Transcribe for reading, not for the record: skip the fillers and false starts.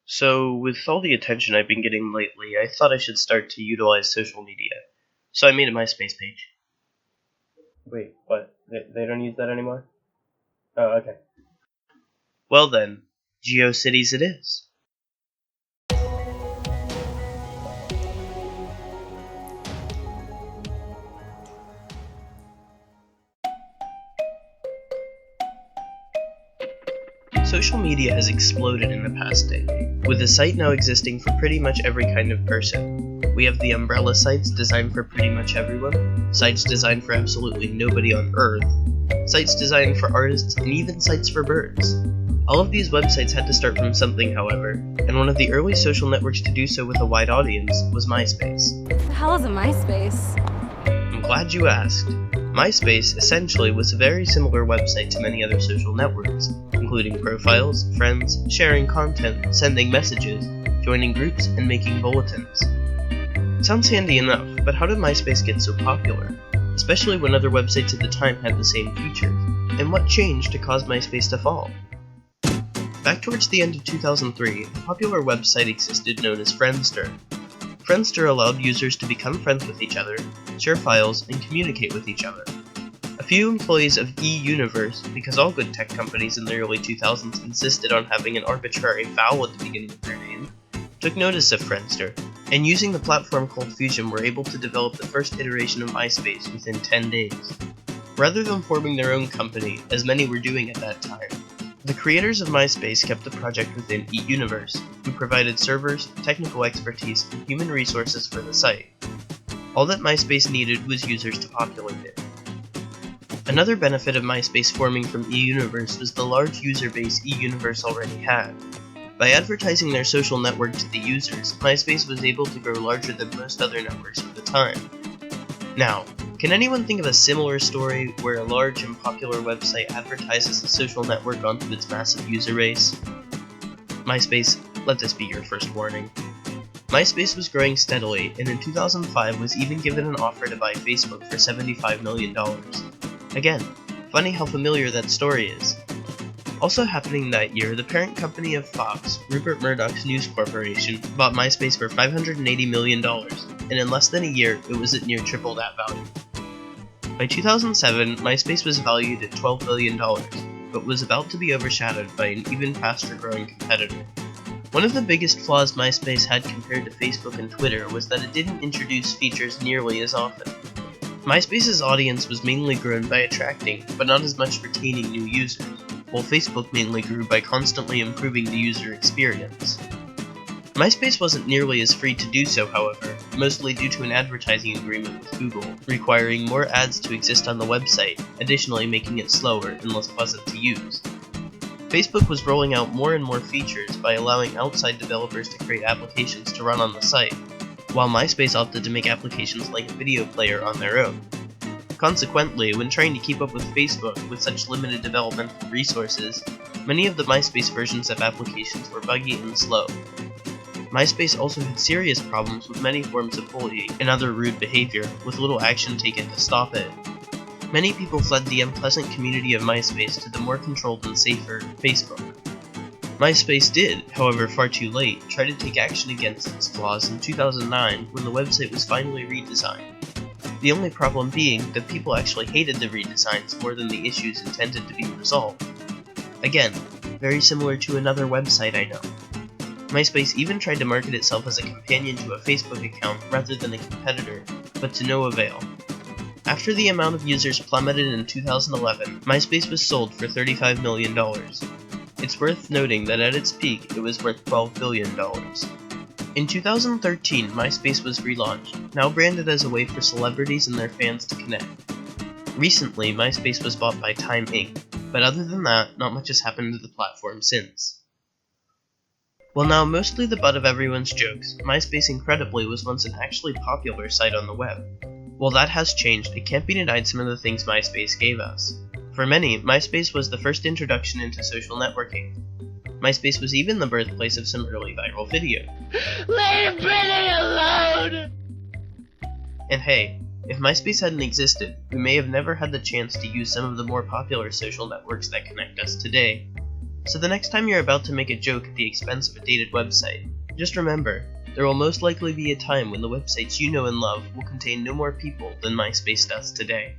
So, with all the attention I've been getting lately, I thought I should start to utilize social media. So I made a MySpace page. Wait, what? They don't use that anymore? Oh, okay. Well then, GeoCities it is. Social media has exploded in the past decade, with the site now existing for pretty much every kind of person. We have the umbrella sites designed for pretty much everyone, sites designed for absolutely nobody on Earth, sites designed for artists, and even sites for birds. All of these websites had to start from something, however, and one of the early social networks to do so with a wide audience was MySpace. What the hell is a MySpace? I'm glad you asked. MySpace essentially was a very similar website to many other social networks, including profiles, friends, sharing content, sending messages, joining groups, and making bulletins. It sounds handy enough, but how did MySpace get so popular? Especially when other websites at the time had the same features, and what changed to cause MySpace to fall? Back towards the end of 2003, a popular website existed known as Friendster. Friendster allowed users to become friends with each other, share files, and communicate with each other. A few employees of eUniverse, because all good tech companies in the early 2000s insisted on having an arbitrary vowel at the beginning of their name, took notice of Friendster, and using the platform called Fusion were able to develop the first iteration of MySpace within 10 days. Rather than forming their own company, as many were doing at that time, the creators of MySpace kept the project within eUniverse, who provided servers, technical expertise, and human resources for the site. All that MySpace needed was users to populate it. Another benefit of MySpace forming from eUniverse was the large user base eUniverse already had. By advertising their social network to the users, MySpace was able to grow larger than most other networks at the time. Now, can anyone think of a similar story where a large and popular website advertises a social network onto its massive user base? MySpace, let this be your first warning. MySpace was growing steadily, and in 2005 was even given an offer to buy Facebook for $75 million. Again, funny how familiar that story is. Also happening that year, the parent company of Fox, Rupert Murdoch's News Corporation, bought MySpace for $580 million, and in less than a year, it was at near triple that value. By 2007, MySpace was valued at $12 billion, but was about to be overshadowed by an even faster growing competitor. One of the biggest flaws MySpace had compared to Facebook and Twitter was that it didn't introduce features nearly as often. MySpace's audience was mainly grown by attracting, but not as much retaining new users, while Facebook mainly grew by constantly improving the user experience. MySpace wasn't nearly as free to do so, however, mostly due to an advertising agreement with Google, requiring more ads to exist on the website, additionally making it slower and less pleasant to use. Facebook was rolling out more and more features by allowing outside developers to create applications to run on the site, while MySpace opted to make applications like a video player on their own. Consequently, when trying to keep up with Facebook with such limited developmental resources, many of the MySpace versions of applications were buggy and slow. MySpace also had serious problems with many forms of bullying and other rude behavior, with little action taken to stop it. Many people fled the unpleasant community of MySpace to the more controlled and safer Facebook. MySpace did, however far too late, try to take action against its flaws in 2009 when the website was finally redesigned. The only problem being that people actually hated the redesigns more than the issues intended to be resolved. Again, very similar to another website I know. MySpace even tried to market itself as a companion to a Facebook account rather than a competitor, but to no avail. After the amount of users plummeted in 2011, MySpace was sold for $35 million. It's worth noting that at its peak, it was worth $12 billion. In 2013, MySpace was relaunched, now branded as a way for celebrities and their fans to connect. Recently, MySpace was bought by Time Inc., but other than that, not much has happened to the platform since. While now mostly the butt of everyone's jokes, MySpace incredibly was once an actually popular site on the web. While that has changed, it can't be denied some of the things MySpace gave us. For many, MySpace was the first introduction into social networking. MySpace was even the birthplace of some early viral video. Leave Britney alone! And hey, if MySpace hadn't existed, we may have never had the chance to use some of the more popular social networks that connect us today. So the next time you're about to make a joke at the expense of a dated website, just remember, there will most likely be a time when the websites you know and love will contain no more people than MySpace does today.